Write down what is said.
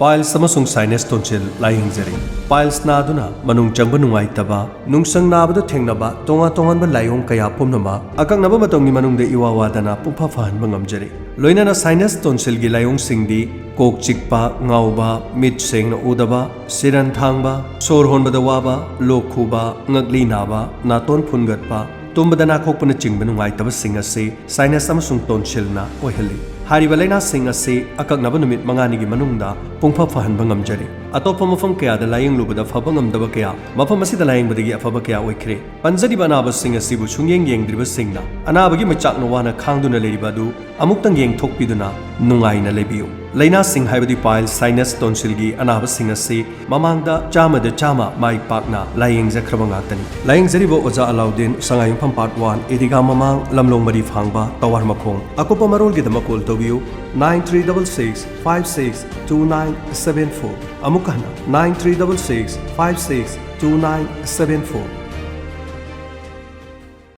Piles amasung sinus tonsil Laiyengjari. Piles naduna manung changba nungaitaba nungsang nabada thengnaba tongan ba layong kaya pumnama akaknaba matongni manungde iwawadana pungpha fahanba ngamjari. Loinana sinus tonsil gi layong singdi kok chikpa ngauba mit sengna udaba siran thangba sor honbada waba lok khuba ngakli naba naton phungatpa tumbada nakhokpana chingba nungaitaba sing ase sinus amasung tonsil na oihali. Hariba laina sing ase akaknaba numit mangani gi manungda pungpha fahanba ngamjari. Atopa mafam kaya da layeng lubada faba ngamdaba kaya mafam asida layeng badagi afaba kaya oikhre. Panjari anaba sing asibu sungyeng yengdriba singna anabagi machakna wana khangduna leribadu amuktang yeng thokpiduna nungaina lebiu. Laina sing haibadi piles sinus tonsil gi anaba sing ase mamangda chama mai pakna layeng jakraba ngatani. Laiyengjari bo oja Alauddin sangayung pham part 1 ediga mamang lamlong mari phangba tawar makhong akopa marol gi dama call tobiu 9366562974 amukana 9366562974